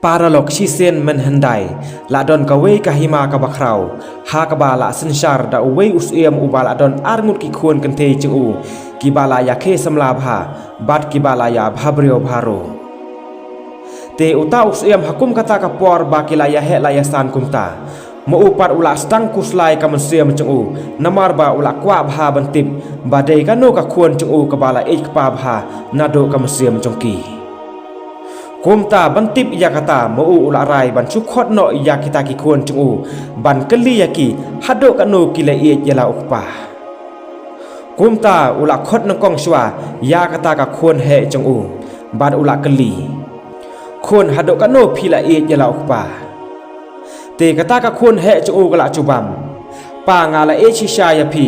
para lok shisen menhendai la don kawe kahima ka bakrau ha ka bala sensyar da we usiem ubala don arngut ki khon kan te chu ki bala ya khe samla bha bat ki bala ya bhabrio bharo te uta usiem hakum kata ka por ba ki la ya he la ya san kumta mo upar ula stang kuslai ka mensiam chu namar ba ula kwa bha bantip ba dei ka no ka khon chu ka bala ek pa bha nado ka mensiam chongki kumta bantip ya kata mau ula rai ban chukhot no ya kita ki khon chu ban kali yaki hado kanu kile ye yala ukpa kumta ula khot nang kong shwa ya kata ka khon he chu ban ula kali khon hado kanu phila ye yala ukpa te kata ka khon he chu kala chubam pa ngala e chi sha ya phi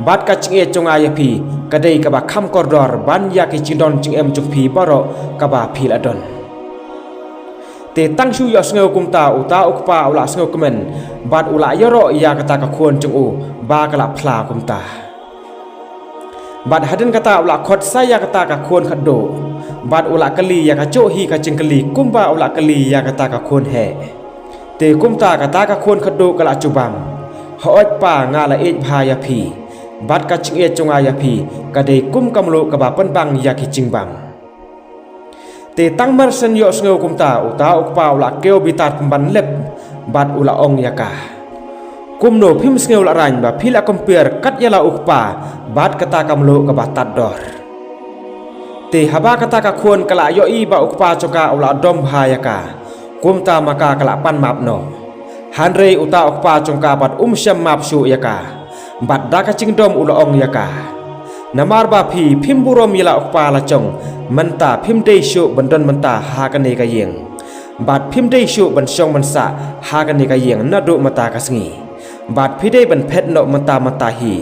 bat ka ching e chunga ya phi kadai ka ba kham kordor ban ya ki chindon ching em chu phi baro ka ba phil adon te tang shu yo sngo kumta uta ukpa ula sngo kemen bat ula yoro ya kata ka khon chung ba kala phla kumta bat hadin kata ula khot saya kata ka khon khado bat ula kali ya ka cho hi ka chingkali kumba ula kali ya kata ka khon he te kumta kata ka khon khado kala chubam hooj pa ngala ej bha ya phi bat ka ching e chunga ya phi ka dei kum kamlo ka ba pan bang ya ki chingbam te tang mar sen yo sngo kumta uta ukpa ula keo bitat ban lep bat ula ong yaka kumno phim sngo la rain ba phila compare kat yala ukpa bat kata kamlo ka batat dor te haba kata ka khon kala yo i ba ukpa choka ula dom bhayaka kumta maka kala pan map no hanre uta ukpa chongka bat syam map shu yaka bat daka chingdom ula ong yaka namar ba phi phim burom yala ukpa la chong menta phim dei shu bandon menta ha ka ne ka yeng bat phim dei shu ban song man sa ha ka ne ka yeng na do mata ka sngi bat phi dei ban phet no mata mata hi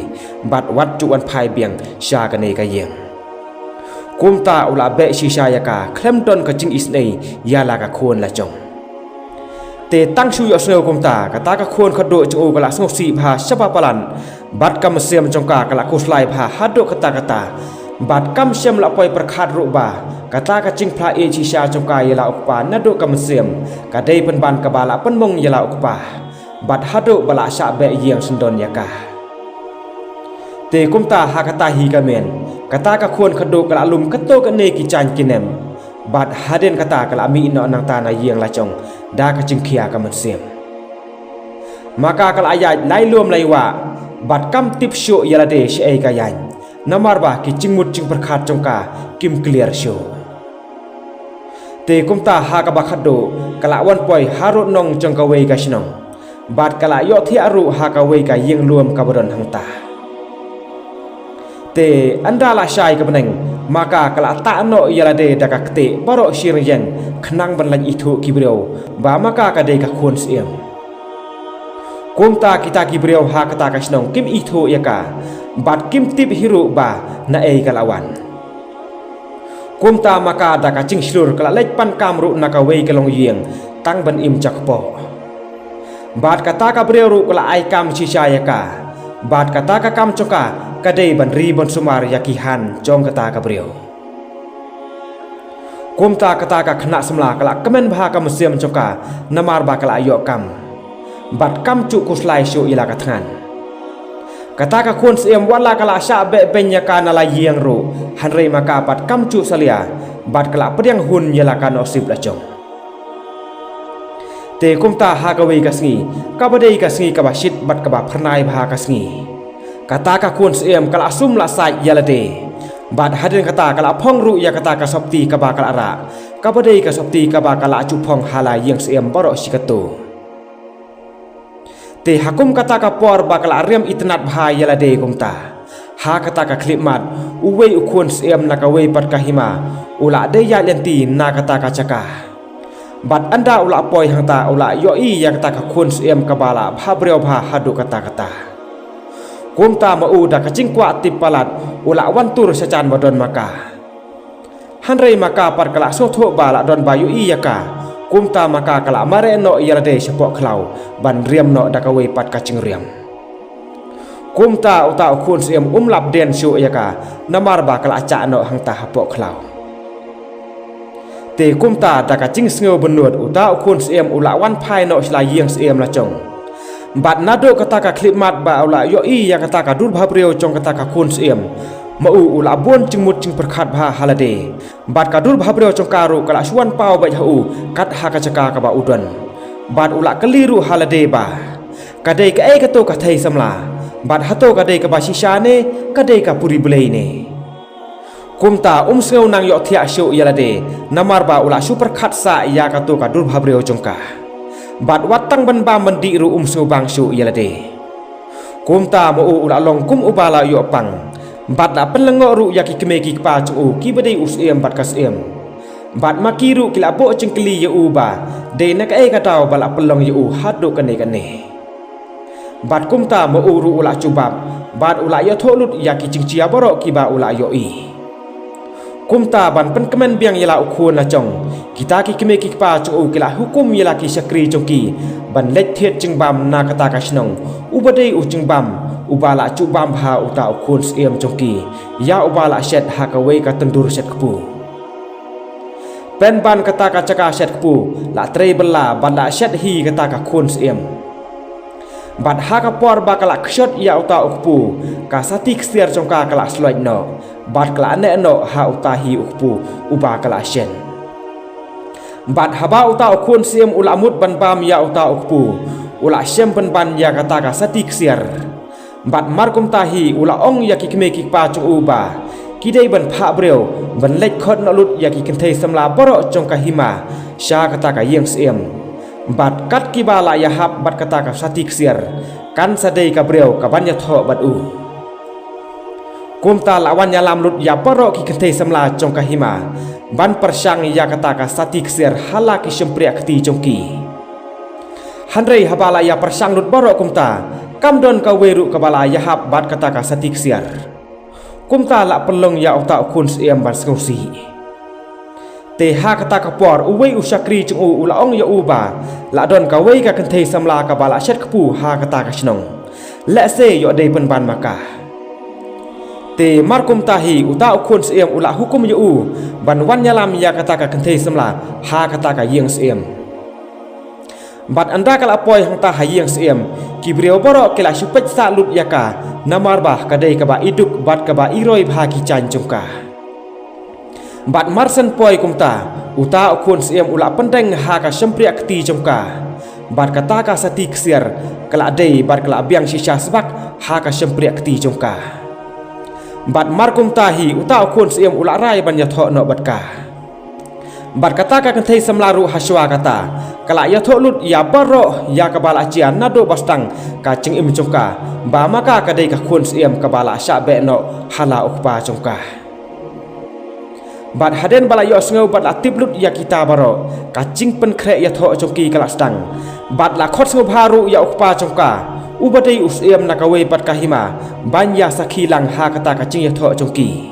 bat wat chu an phai biang sha ka ne ka yeng kumta ula be shi sha ya ka khlem ton ka ching isnei yala ka khon la chong te tang shu yo sno kumta ka ta ka khon khado chu ka la sngo si bha sapa palan bat kam sem chongka ka la kuslai bha hado kata kata bat kam sem la poi prakhat ru ba kata ka ching phla e chi sha chongka yala ukpa na do kam sem ka dei pen ban ka bala pen mong yala ukpa bat hado bala sha be yeng sundon yaka te kumta ha kata hi ka men kata ka khon khado ka la lum ka to ka ne ki chan kinem bat haden kata ka la mi no nang ta na yeng la chong da ka ching khia ka man sem maka ka la ayat lai lum lai wa bat kam tip shu yala de she ai ka yan namar ba ki chingmut ching prakhat chongka kim clear show te kumta ha ka ba khado kala wan poi harut nong chongka wei ka shnong bat kala yo thi aru ha ka wei ka yeng luam ka bodon hangta te andala shai ka beneng maka kala ta no yala de da ka kte baro shir yang khnang ban lan ithu ki brio ba maka ka de ka khon siem kumta kita ki brio ha kata ka shnong kim ithu yaka bat kim tip hiru ba na ei kalawan kumta maka da ka ching slur kala lek pan kamru na ka wei kalong yeng tang ban im chakpo bat kata ka brio ru kala ai kam chi sha yaka bat kata ka kam choka ka dei ban ri bon sumar yaki han chong kata ka brio kumta kata ka khna samla kala kamen bha ka musiem choka namar ba kala yo kam bat kam chu kuslai shu ila ka than kata ka khon siem wala kala sha be benya ka na la yeng ru hanrei maka bat kam chu salia bat kala pediang hun yala ka no sip la chong te kumta ha ka wei ka sngi ka badei ka sngi ka ba shit bat ka ba pharnai bha ka sngi kata ka khon siem kala sum la sai yala de bat hadin kata kala phong ru ya kata ka sopti ka ba kala ra ka badei ka sopti ka ba kala chu phong hala yeng siem baro sikato te hakum kata ka por bakal ariam itnat bha yala de kumta ha kata ka klimat uwei ukhon sem na ka wei pat ka hima ula de ya lenti na kata ka chaka bat anda ula poi hangta ula yo i ya kata ka khon sem ka bala bha breu bha hadu kata kata kumta ma u da ka chingkwa tipalat ula wantur sechan bodon maka hanrei maka par kala so tho bala don bayu i yaka kumta maka kala mare no yala de sepok klau ban riam no da ka wei pat ka ching riam kumta uta khun siem lap den shu yaka namar ba kala cha no hangta hapok klau te kumta da ka ching sngo benut uta ukun siem ula wan phai no sla yeng siem la chong bat nado kata ka klip mat ba ula yo I ya kata ka dur bha breu chong kata ka kun siem ma u ula bon ching mut ching perkhat bha halade bat ka dur bha breu chong karu kala suan pau ba hu kat ha ka chaka ka ba udon bat ula keliru halade ba kadai ka ai ka to ka thai samla bat hato kadai ka ba shisha ne kadai ka puri bulai ne kumta sngeu nang yo thia shu yalade namar ba ula super khat sa ya ka to ka dur bha breu chong ka bat watang ban ba mandi ru sngeu bang shu yalade kumta mo ula long kum ubala yo pang bat la penlengo ru ya ki keme ki pa chu ki badai usiem bat kas em bat makiru kila bo cengkeli yo uba de nak ai ka taw bala pelong yo hadu kane kane bat kumta mo uru ula cubab bat ula yo tholut ya ki cingcia boro ki ba ula yo I kumta ban pen kemen biang yala ukhun la chong kita ki keme ki pa chu kila hukum yala ki sakri chongki ban lek thiet jingbam na kata ka snong ubadei u jingbam ubala cubam ha uta ukhun siem chongki ya ubala shet ha ka we ka tendur set kpu pen ban kata ka chaka set kpu la trei bela ban la shet hi kata ka khun siem bat ha ka por ba kala kshot ya uta ukpu ka satik siar chongka kala sloi no bat kala ne no ha uta hi ukpu uba kala shen bat haba uta ukun siem ulamut ban bam ya uta ukpu ula shem ban ban ya kata ka satik siar bat markum tahi ula ong ya ki kme ki pa chu uba kidai ban pha breu ban lek khot no lut ya ki kenthei samla boro chongka hima sha kata ka yeng siem bat kat ki bala ya hap bat kata ka satik siar kan sadei ka breu ka ban ya tho bat u kumta lawan ya lam lut ya boro ki kenthei samla chong ka hima ban persang ya kata ka satik siar hala ki sempriak ti chongki hanrei habala ya persang lut boro kumta kamdon ka weru ka bala ya hap bat kata ka satik siar kumta la pelong ya uta kun siem ban skosi te ha kata ka por uwei usakri chung ula ong ya uba la don ka wei ka kenthei samla ka bala shet kpu ha kata ka snong la se yo dei pen ban maka te markum tahi uta khun siem ula hukum ya u ban wan yalam ya kata ka kenthei samla ha kata ka yeng siem bat anda kala poi hang ta ha yeng siem ki breu boro kila supet sa lut ya ka namar bah kadai ka ba iduk bat ka ba iroi bha ki chan chungka bat marsen poi kumta uta khun siem ula pendeng ha ka sempriak ti chongka bat kata ka satik siar kala dei bat kala biang shisha sebak ha ka sempriak ti chongka bat markum tahi uta khun siem ula rai ban ya tho no bat ka bat kata ka kenthei samlaru haswa kata kala ya tho lut ya baro ya ka bala chian nado bastang ka ching im chongka ba maka ka dei ka khun siem ka bala sha be no hala ukpa chongka bat haden bala yo sngeu bat la tiblut ya kita baro ka ching pen khre ya tho chongki kala stang bat la khot sngeu bharu ya ukpa chongka ubadei usiem nakawe bat kahima banya sakhi lang ha kata ka ching ya tho chongki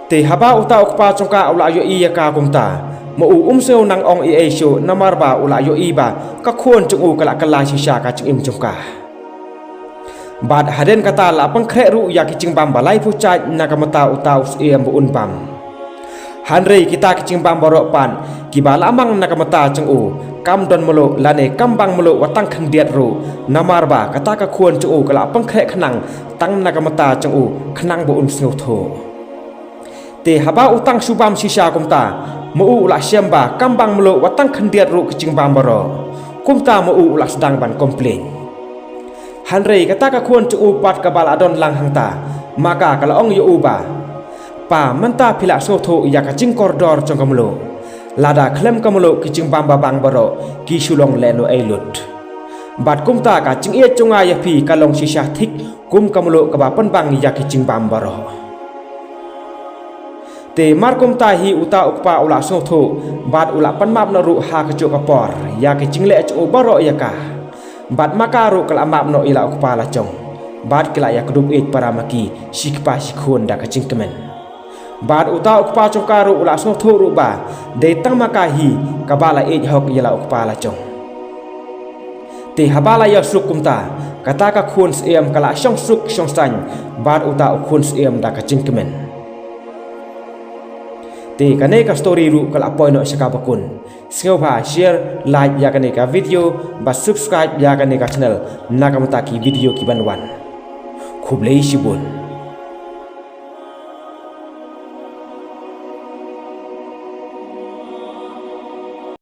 te haba uta ukpa chongka ula yo I ya ka kumta mo seo nang ong I sho namar ba ula yo I ba ka khon chung kala kala shisha ka ching im chongka bat haden kata la pang khre ru ya ki ching bam balai pu cha nakamata uta usiem bu un bam hanrei kita ki ching bam boro pan ki bala mang nakamata chung kam don molo lane kambang molo watang khandiat ru namar ba kata ka khon chung kala pang khre khnang tang nakamata chung khnang bu un sneu tho te haba utang subam shisha kumta mo ula syamba kambang melo watang khandiat ru kicing bambaro kumta mo ula sedang ban komplain hanrei kata ka khon chu pat ka bal adon lang hangta maka kala ong yo uba pa manta phila so tho ya ka ching koridor chong kamlo lada khlem kamlo kicing bamba bang baro ki sulong leno ailut bat kumta ka ching e chunga ya phi kalong shisha thik kum kamlo ka ba pan bang ya kicing bambaro te markum tahi uta ukpa ula so tho bat ula pan map no ru ha ka chu ka por ya ki chingle chu baro ya ka bat makaru kala map no ila ukpa la chong bat kala ya kdup et paramaki sikpa sikhon da ka chingkemen bat uta ukpa chongkaru ula so tho ru ba de tang makahi kabala et hok ila ukpa la chong te habala ya suk kumta kata ka khun siem kala shong suk shong san bat uta khun siem da ka chingkemen te kane ka story ru kala point no shaka bakun singau ba share like ya kane ka video ba subscribe ya kane ka channel nakamata ki video ki banwan khublei shibun